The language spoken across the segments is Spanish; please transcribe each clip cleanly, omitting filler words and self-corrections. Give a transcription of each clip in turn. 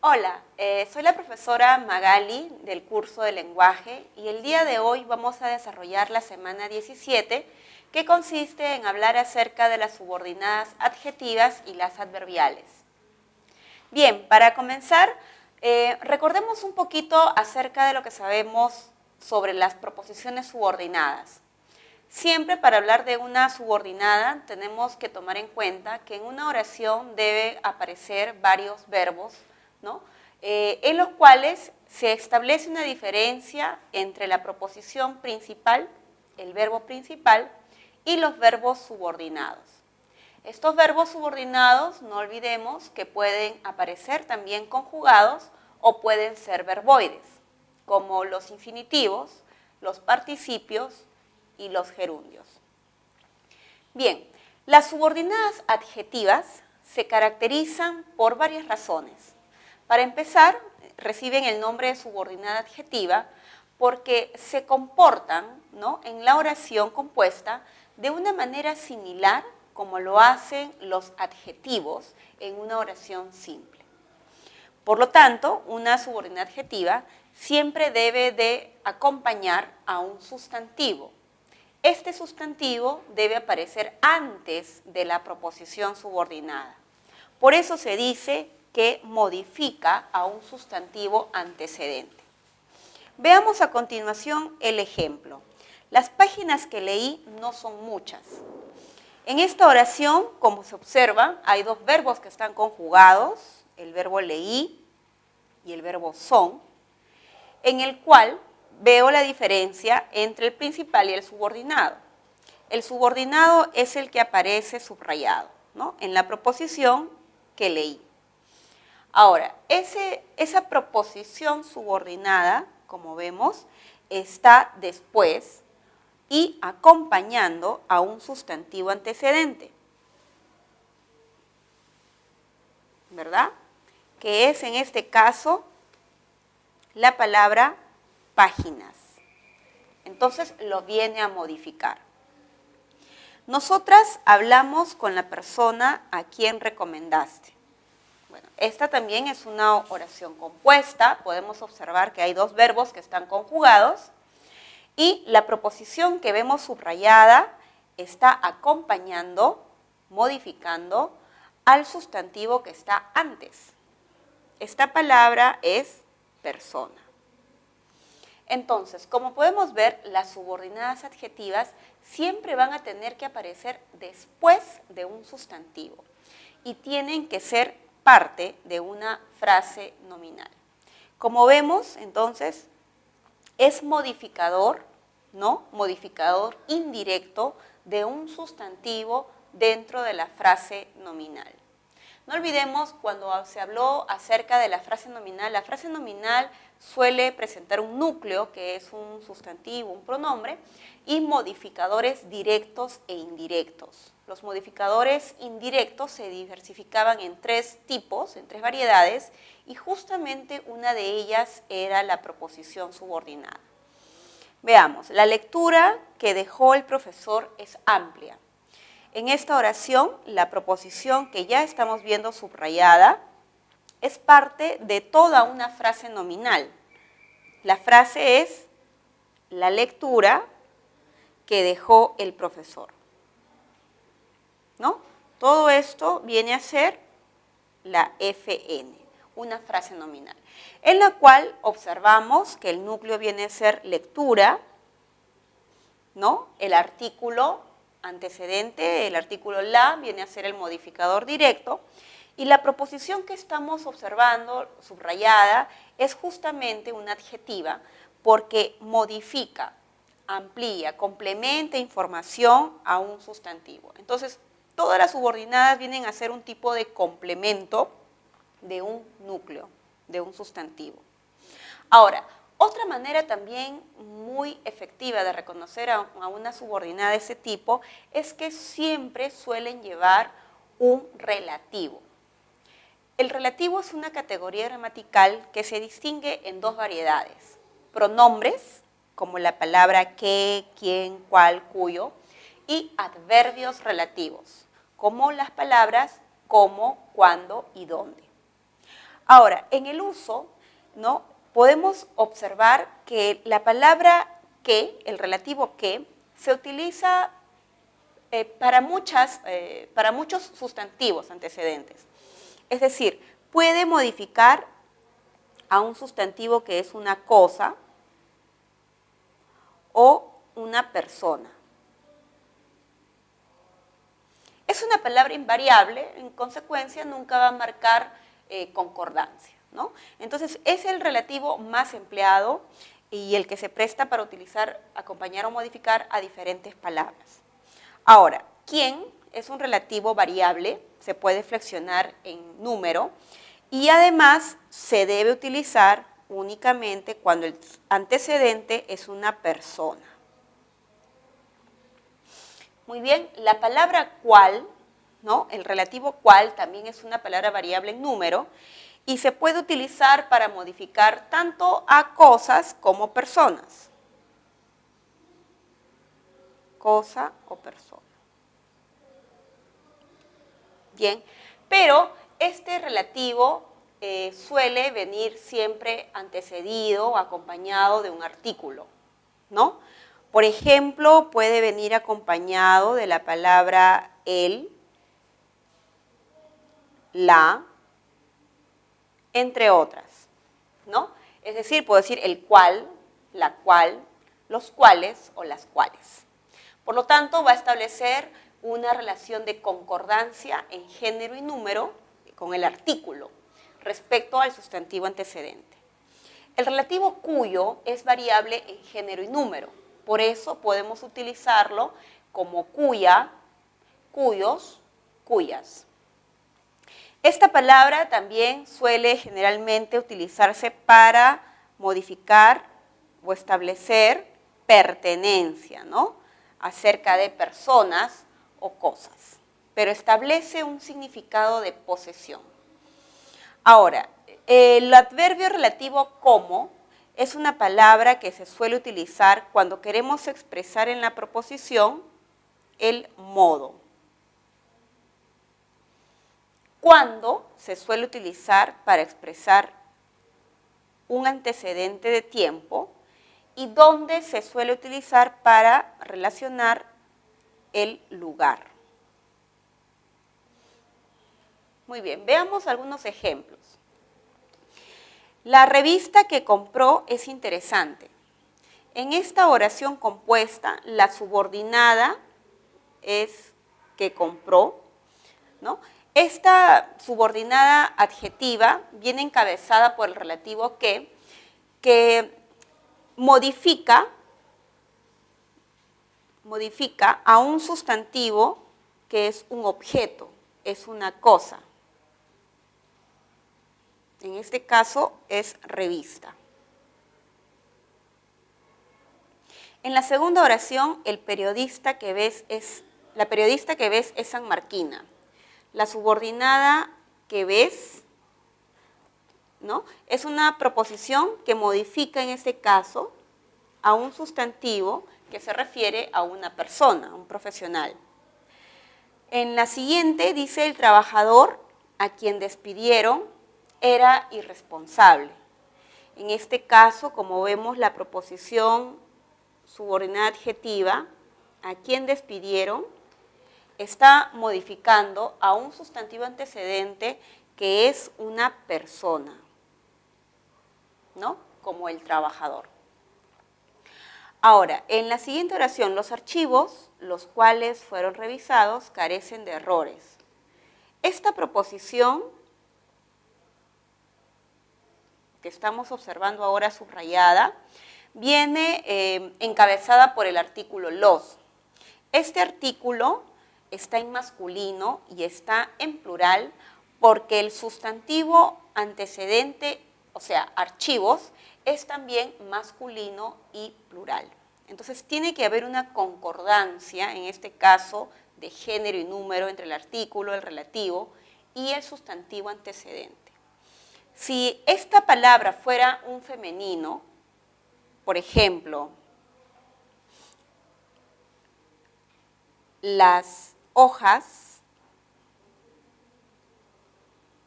Hola, soy la profesora Magali del curso de lenguaje y el día de hoy vamos a desarrollar la semana 17 que consiste en hablar acerca de las subordinadas adjetivas y las adverbiales. Bien, para comenzar, recordemos un poquito acerca de lo que sabemos sobre las proposiciones subordinadas. Siempre para hablar de una subordinada tenemos que tomar en cuenta que en una oración debe aparecer varios verbos, ¿no? En los cuales se establece una diferencia entre la proposición principal, el verbo principal, y los verbos subordinados. Estos verbos subordinados, no olvidemos que pueden aparecer también conjugados o pueden ser verboides, como los infinitivos, los participios y los gerundios. Bien, las subordinadas adjetivas se caracterizan por varias razones. Para empezar, reciben el nombre de subordinada adjetiva porque se comportan, ¿no?, en la oración compuesta de una manera similar como lo hacen los adjetivos en una oración simple. Por lo tanto, una subordinada adjetiva siempre debe de acompañar a un sustantivo. Este sustantivo debe aparecer antes de la proposición subordinada. Por eso se dice que modifica a un sustantivo antecedente. Veamos a continuación el ejemplo. Las páginas que leí no son muchas. En esta oración, como se observa, hay dos verbos que están conjugados, el verbo leí y el verbo son, en el cual veo la diferencia entre el principal y el subordinado. El subordinado es el que aparece subrayado, ¿no?, en la proposición que leí. Ahora, esa proposición subordinada, como vemos, está después y acompañando a un sustantivo antecedente, ¿verdad? Que es en este caso la palabra páginas. Entonces lo viene a modificar. Nosotras hablamos con la persona a quien recomendaste. Bueno, esta también es una oración compuesta. Podemos observar que hay dos verbos que están conjugados y la proposición que vemos subrayada está acompañando, modificando al sustantivo que está antes. Esta palabra es persona. Entonces, como podemos ver, las subordinadas adjetivas siempre van a tener que aparecer después de un sustantivo y tienen que ser parte de una frase nominal. Como vemos, entonces, es modificador, ¿no?, modificador indirecto de un sustantivo dentro de la frase nominal. No olvidemos, cuando se habló acerca de la frase nominal suele presentar un núcleo, que es un sustantivo, un pronombre, y modificadores directos e indirectos. Los modificadores indirectos se diversificaban en tres tipos, en tres variedades, y justamente una de ellas era la proposición subordinada. Veamos, la lectura que dejó el profesor es amplia. En esta oración, la proposición que ya estamos viendo subrayada es parte de toda una frase nominal. La frase es la lectura que dejó el profesor, ¿no? Todo esto viene a ser la FN, una frase nominal, en la cual observamos que el núcleo viene a ser lectura, ¿no? El artículo antecedente, el artículo la, viene a ser el modificador directo, y la proposición que estamos observando, subrayada, es justamente una adjetiva porque modifica, amplía, complementa información a un sustantivo. Entonces, todas las subordinadas vienen a ser un tipo de complemento de un núcleo, de un sustantivo. Ahora, otra manera también muy efectiva de reconocer a una subordinada de ese tipo es que siempre suelen llevar un relativo. El relativo es una categoría gramatical que se distingue en dos variedades: pronombres, como la palabra que, quién, cuál, cuyo, y adverbios relativos, como las palabras cómo, cuándo y dónde. Ahora, en el uso, ¿no?, podemos observar que la palabra que, el relativo que, se utiliza para muchos sustantivos antecedentes. Es decir, puede modificar a un sustantivo que es una cosa o una persona. Es una palabra invariable, en consecuencia nunca va a marcar concordancia, ¿no? Entonces es el relativo más empleado y el que se presta para utilizar, acompañar o modificar a diferentes palabras. Ahora, quién es un relativo variable, se puede flexionar en número y además se debe utilizar únicamente cuando el antecedente es una persona. Muy bien, la palabra cual, ¿no?, el relativo cual también es una palabra variable en número y se puede utilizar para modificar tanto a cosas como personas. Cosa o persona. Bien, pero este relativo suele venir siempre antecedido o acompañado de un artículo, ¿no? Por ejemplo, puede venir acompañado de la palabra el, la, entre otras, ¿no? Es decir, puedo decir el cual, la cual, los cuales o las cuales. Por lo tanto, va a establecer una relación de concordancia en género y número con el artículo respecto al sustantivo antecedente. El relativo cuyo es variable en género y número. Por eso podemos utilizarlo como cuya, cuyos, cuyas. Esta palabra también suele generalmente utilizarse para modificar o establecer pertenencia, ¿no?, acerca de personas o cosas, pero establece un significado de posesión. Ahora, el adverbio relativo como es una palabra que se suele utilizar cuando queremos expresar en la proposición el modo. Cuando se suele utilizar para expresar un antecedente de tiempo y dónde se suele utilizar para relacionar el lugar. Muy bien, veamos algunos ejemplos. La revista que compró es interesante. En esta oración compuesta, la subordinada es que compró, ¿no? Esta subordinada adjetiva viene encabezada por el relativo que modifica a un sustantivo que es un objeto, es una cosa. En este caso es revista. En la segunda oración, la periodista que ves es sanmarquina. La subordinada que ves, ¿no?, es una proposición que modifica en este caso a un sustantivo que se refiere a una persona, a un profesional. En la siguiente dice el trabajador a quien despidieron era irresponsable. En este caso, como vemos, la proposición subordinada adjetiva, a quien despidieron, está modificando a un sustantivo antecedente que es una persona, ¿no?, como el trabajador. Ahora, en la siguiente oración, los archivos, los cuales fueron revisados, carecen de errores. Esta proposición que estamos observando ahora subrayada, viene encabezada por el artículo los. Este artículo está en masculino y está en plural porque el sustantivo antecedente, o sea, archivos, es también masculino y plural. Entonces tiene que haber una concordancia, en este caso, de género y número entre el artículo, el relativo y el sustantivo antecedente. Si esta palabra fuera un femenino, por ejemplo, las hojas,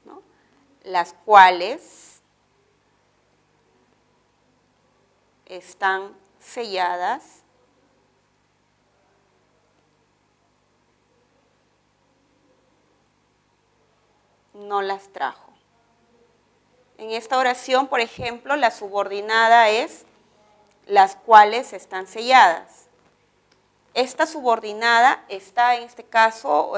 ¿no?, las cuales están selladas no las trajo. En esta oración, por ejemplo, la subordinada es las cuales están selladas. Esta subordinada está en este caso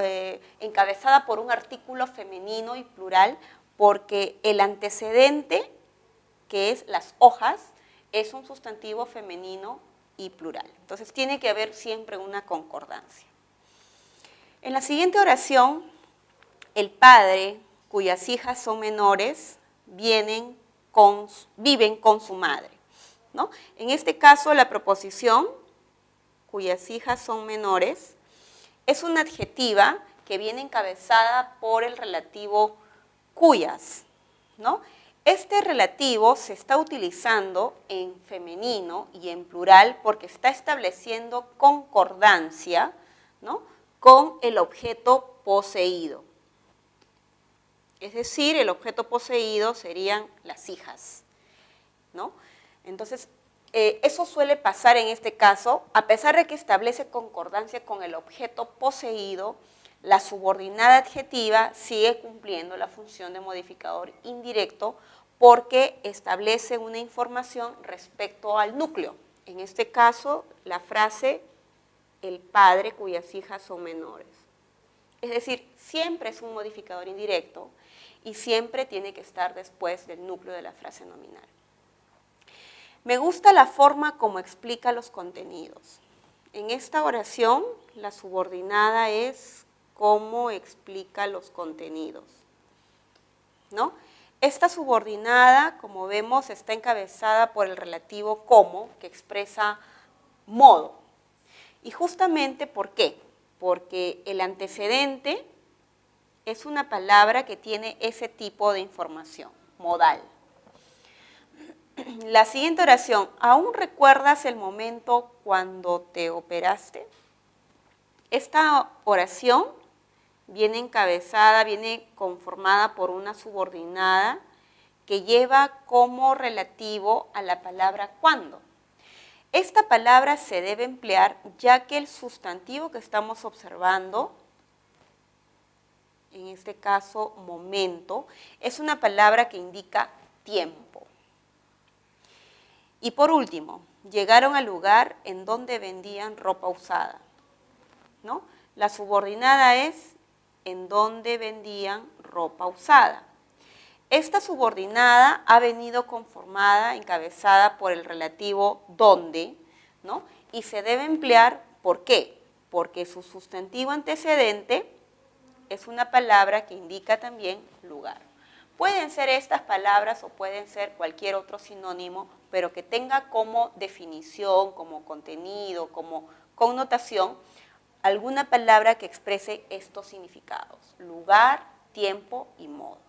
encabezada por un artículo femenino y plural porque el antecedente, que es las hojas, es un sustantivo femenino y plural. Entonces tiene que haber siempre una concordancia. En la siguiente oración, el padre, cuyas hijas son menores, viven con su madre, ¿no? En este caso, la proposición, cuyas hijas son menores, es una adjetiva que viene encabezada por el relativo cuyas, ¿no? Este relativo se está utilizando en femenino y en plural porque está estableciendo concordancia, ¿no?, con el objeto poseído. Es decir, el objeto poseído serían las hijas, ¿no? Entonces, eso suele pasar en este caso, a pesar de que establece concordancia con el objeto poseído, la subordinada adjetiva sigue cumpliendo la función de modificador indirecto porque establece una información respecto al núcleo. En este caso, la frase, el padre cuyas hijas son menores. Es decir, siempre es un modificador indirecto y siempre tiene que estar después del núcleo de la frase nominal. Me gusta la forma como explica los contenidos. En esta oración, la subordinada es cómo explica los contenidos, ¿no? Esta subordinada, como vemos, está encabezada por el relativo como, que expresa modo. Y justamente, ¿por qué? Porque el antecedente es una palabra que tiene ese tipo de información, modal. La siguiente oración, ¿aún recuerdas el momento cuando te operaste? Esta oración viene encabezada, viene conformada por una subordinada que lleva como relativo a la palabra cuándo. Esta palabra se debe emplear ya que el sustantivo que estamos observando, en este caso momento, es una palabra que indica tiempo. Y por último, llegaron al lugar en donde vendían ropa usada, ¿no? La subordinada es en donde vendían ropa usada. Esta subordinada ha venido conformada, encabezada por el relativo donde, ¿no? Y se debe emplear, ¿por qué? Porque su sustantivo antecedente es una palabra que indica también lugar. Pueden ser estas palabras o pueden ser cualquier otro sinónimo, pero que tenga como definición, como contenido, como connotación, alguna palabra que exprese estos significados, lugar, tiempo y modo.